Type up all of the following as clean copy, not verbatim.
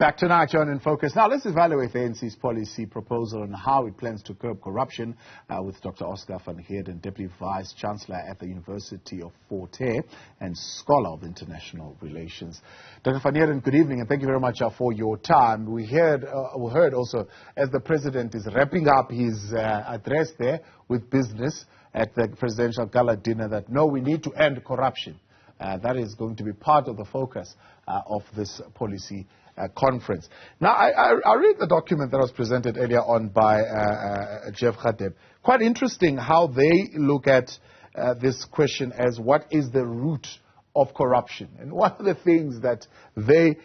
Back tonight, John in Focus. Now, let's evaluate the ANC's policy proposal on how it plans to curb corruption with Dr. Oscar van Heerden, Deputy Vice Chancellor at the University of Fort Hare and Scholar of International Relations. Dr. van Heerden, good evening, and thank you very much for your time. We heard also, as the President is wrapping up his address there with business at the Presidential Gala Dinner, that no, we need to end corruption. That is going to be part of the focus of this policy conference. Now, I read the document that was presented earlier on by Jeff Heerden. Quite interesting how they look at this question as what is the root of corruption. And one of the things that they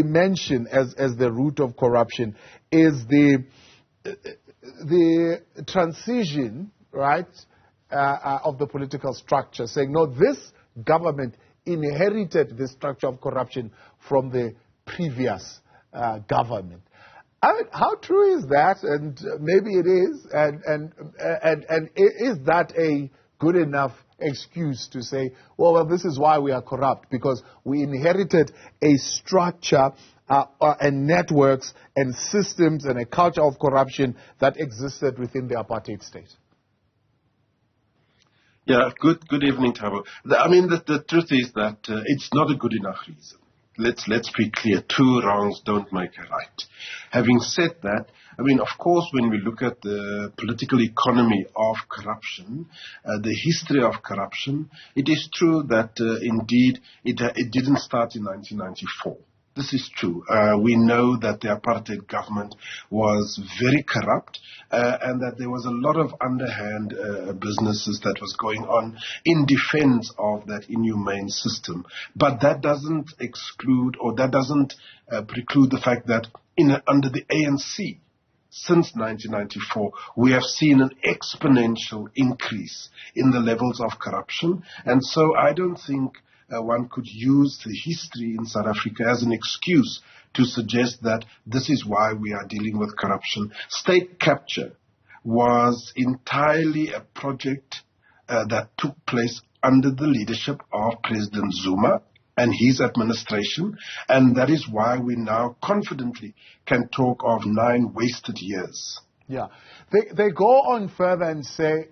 mention as the root of corruption is the transition, right, of the political structure, saying, no, this government inherited the structure of corruption from the previous government. I mean, how true is that? And maybe it is. And is that a good enough excuse to say, well, this is why we are corrupt, because we inherited a structure and networks and systems and a culture of corruption that existed within the apartheid state? Yeah, good evening, Thabo. I mean, the truth is that it's not a good enough reason. Let's be clear. Two wrongs don't make a right. Having said that, I mean, of course, when we look at the political economy of corruption, the history of corruption, it is true that indeed it didn't start in 1994. This is true. We know that the apartheid government was very corrupt and that there was a lot of underhand businesses that was going on in defense of that inhumane system. But that doesn't exclude, or that doesn't preclude the fact that under the ANC, since 1994, we have seen an exponential increase in the levels of corruption. And so I don't think one could use the history in South Africa as an excuse to suggest that this is why we are dealing with corruption. State capture was entirely a project that took place under the leadership of President Zuma and his administration, and that is why we now confidently can talk of 9 wasted years. Yeah. They go on further and say,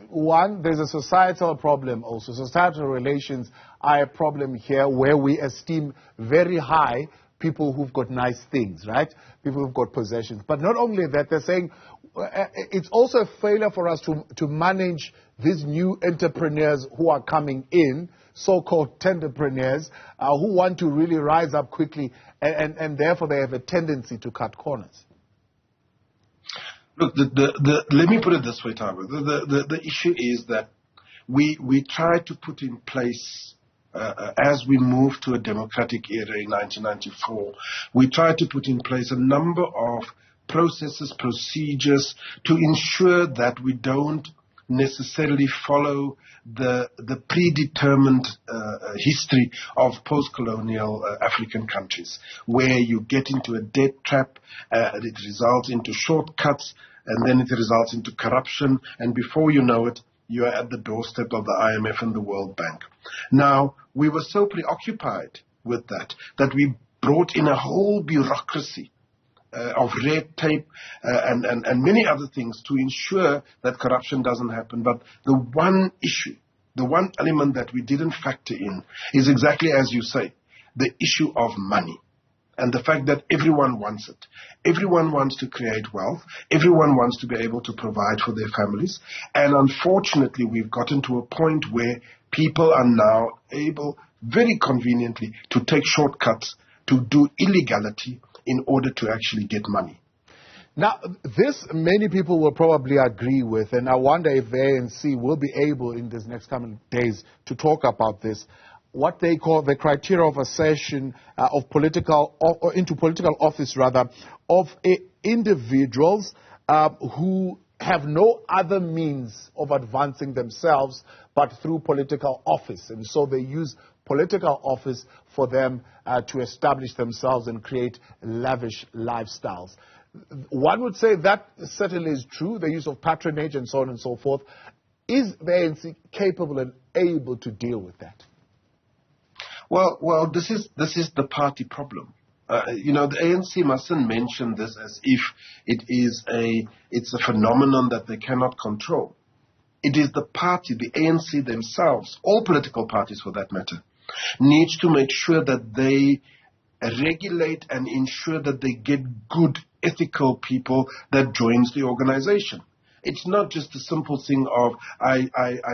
one, there's a societal problem also. Societal relations are a problem here, where we esteem very high people who've got nice things, right? People who've got possessions. But not only that, they're saying it's also a failure for us to manage these new entrepreneurs who are coming in, so-called tenderpreneurs, who want to really rise up quickly, and therefore they have a tendency to cut corners. Look, let me put it this way, Thabo. The issue is that we try to put in place, as we move to a democratic era in 1994, we try to put in place a number of processes, procedures to ensure that we don't necessarily follow the predetermined history of post-colonial African countries, where you get into a debt trap, it results into shortcuts, and then it results into corruption, and before you know it, you are at the doorstep of the IMF and the World Bank. Now, we were so preoccupied with that we brought in a whole bureaucracy of red tape and many other things to ensure that corruption doesn't happen. But the one issue, the one element that we didn't factor in is exactly as you say, the issue of money. And the fact that everyone wants it. Everyone wants to create wealth. Everyone wants to be able to provide for their families. And unfortunately, we've gotten to a point where people are now able, very conveniently, to take shortcuts, to do illegality in order to actually get money. Now, this many people will probably agree with, and I wonder if the ANC will be able in these next coming days to talk about this, what they call the criteria of accession of political, or into political office rather, of individuals who have no other means of advancing themselves but through political office. And so they use political office for them to establish themselves and create lavish lifestyles. One would say that certainly is true, the use of patronage and so on and so forth. Is the ANC capable and able to deal with that? Well, this is the party problem. the ANC mustn't mention this as if it's a phenomenon that they cannot control. It is the party, the ANC themselves, all political parties for that matter, needs to make sure that they regulate and ensure that they get good, ethical people that joins the organization. It's not just a simple thing of I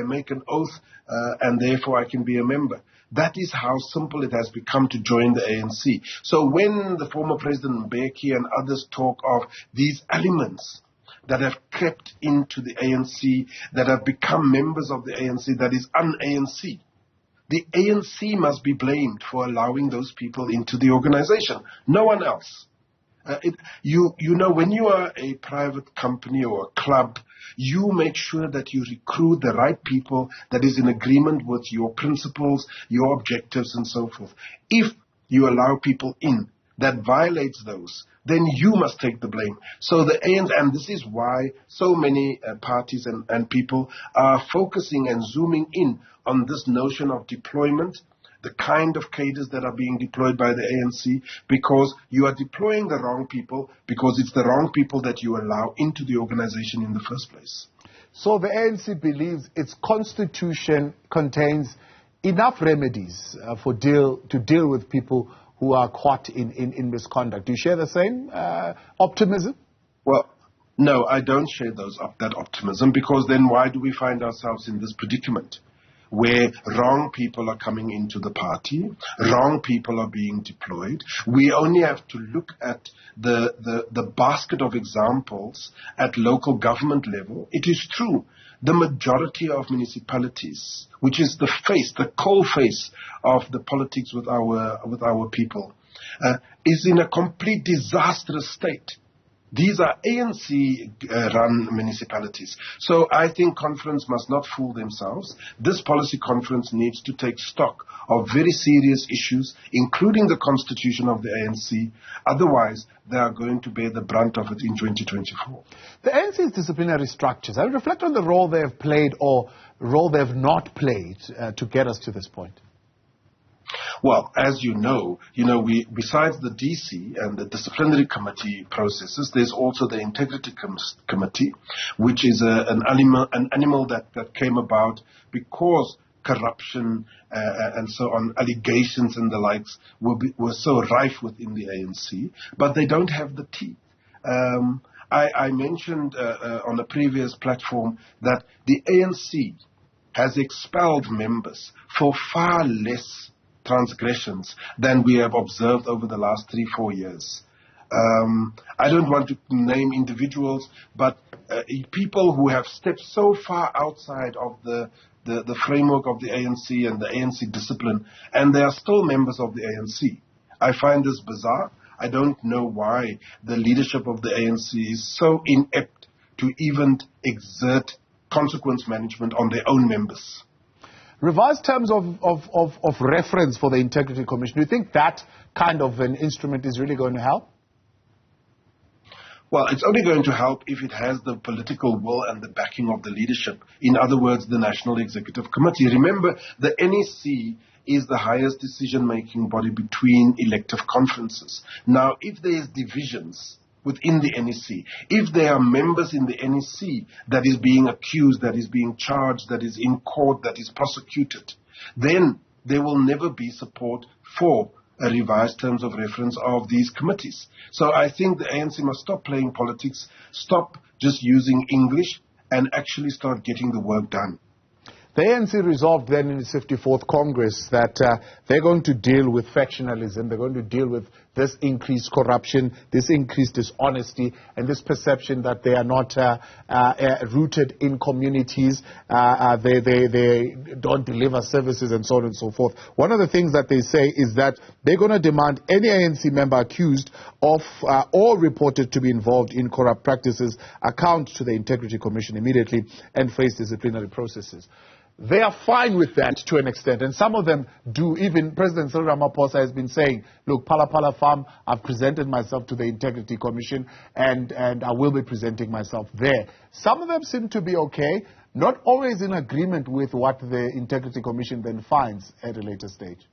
make an oath and therefore I can be a member. That is how simple it has become to join the ANC. So when the former President Mbeki and others talk of these elements that have crept into the ANC, that have become members of the ANC, that is un-ANC, the ANC must be blamed for allowing those people into the organization. No one else. When you are a private company or a club, you make sure that you recruit the right people that is in agreement with your principles, your objectives, and so forth. If you allow people in that violates those, then you must take the blame. So the ANC, and this is why so many parties and people are focusing and zooming in on this notion of deployment, the kind of cadres that are being deployed by the ANC, because you are deploying the wrong people, because it's the wrong people that you allow into the organization in the first place. So the ANC believes its constitution contains enough remedies to deal with people who are caught in misconduct. Do you share the same optimism? Well, no, I don't share that optimism, because then why do we find ourselves in this predicament where wrong people are coming into the party, wrong people are being deployed? We only have to look at the basket of examples at local government level. It is true, the majority of municipalities, which is the cold face of the politics with our people, is in a complete disastrous state. These are ANC-run municipalities. So I think conference must not fool themselves. This policy conference needs to take stock of very serious issues, including the constitution of the ANC. Otherwise, they are going to bear the brunt of it in 2024. The ANC's disciplinary structures, I reflect on the role they have played or role they have not played to get us to this point. Well, as you know, we besides the DC and the disciplinary committee processes, there's also the integrity committee, which is an animal that came about because corruption and so on, allegations and the likes were so rife within the ANC, but they don't have the teeth. I mentioned on a previous platform that the ANC has expelled members for far less transgressions than we have observed over the last 3-4 years. I don't want to name individuals, but people who have stepped so far outside of the framework of the ANC and the ANC discipline, and they are still members of the ANC. I find this bizarre. I don't know why the leadership of the ANC is so inept to even exert consequence management on their own members. Revised terms of reference for the Integrity Commission, do you think that kind of an instrument is really going to help? Well, it's only going to help if it has the political will and the backing of the leadership. In other words, the National Executive Committee. Remember, the NEC is the highest decision-making body between elective conferences. Now, if there is divisions within the NEC, if there are members in the NEC that is being accused, that is being charged, that is in court, that is prosecuted, then there will never be support for a revised terms of reference of these committees. So I think the ANC must stop playing politics, stop just using English, and actually start getting the work done. The ANC resolved then in its 54th Congress that they're going to deal with factionalism, they're going to deal with this increased corruption, this increased dishonesty, and this perception that they are not rooted in communities, they don't deliver services and so on and so forth. One of the things that they say is that they're going to demand any ANC member accused of or reported to be involved in corrupt practices account to the Integrity Commission immediately and face disciplinary processes. They are fine with that to an extent, and some of them do. Even President Cyril Ramaphosa has been saying, look, Pala Farm, I've presented myself to the Integrity Commission, and I will be presenting myself there. Some of them seem to be okay, not always in agreement with what the Integrity Commission then finds at a later stage.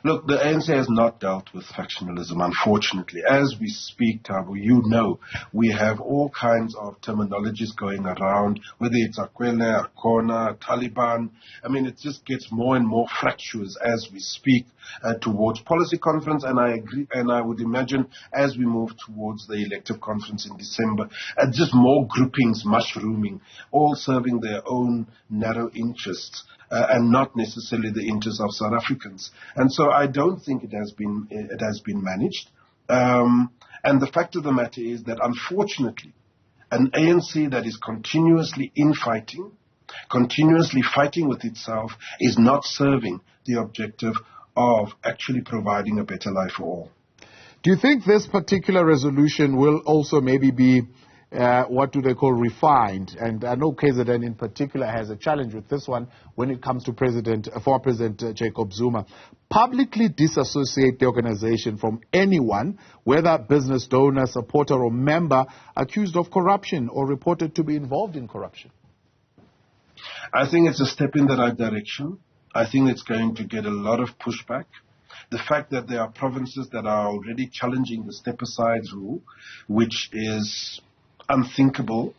Look, the ANC has not dealt with factionalism, unfortunately. As we speak, Thabo, you know, we have all kinds of terminologies going around, whether it's Akwele, Akona, Taliban. I mean, it just gets more and more fractious as we speak towards policy conference, and I agree, and I would imagine as we move towards the elective conference in December, just more groupings mushrooming, all serving their own narrow interests. And not necessarily the interests of South Africans. And so I don't think it has been managed. And the fact of the matter is that, unfortunately, an ANC that is continuously infighting, continuously fighting with itself, is not serving the objective of actually providing a better life for all. Do you think this particular resolution will also maybe be what do they call refined? And I know KZN in particular has a challenge with this one when it comes to President Jacob Zuma. Publicly disassociate the organization from anyone, whether business donor, supporter or member, accused of corruption or reported to be involved in corruption. I think it's a step in the right direction. I think it's going to get a lot of pushback. The fact that there are provinces that are already challenging the step-aside rule, which is unthinkable.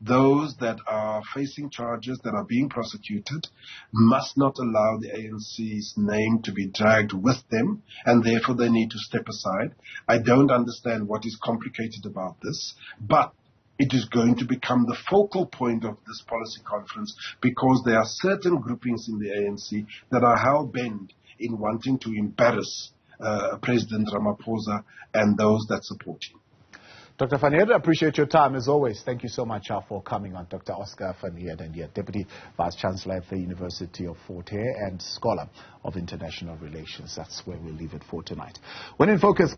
Those that are facing charges, that are being prosecuted, must not allow the ANC's name to be dragged with them, and therefore they need to step aside. I don't understand what is complicated about this, but it is going to become the focal point of this policy conference because there are certain groupings in the ANC that are hell-bent in wanting to embarrass President Ramaphosa and those that support him. Dr. Van Heerden, appreciate your time as always. Thank you so much for coming on. Dr. Oscar Van Heerden, Deputy Vice Chancellor at the University of Fort Hare and Scholar of International Relations. That's where we'll leave it for tonight. When in Focus.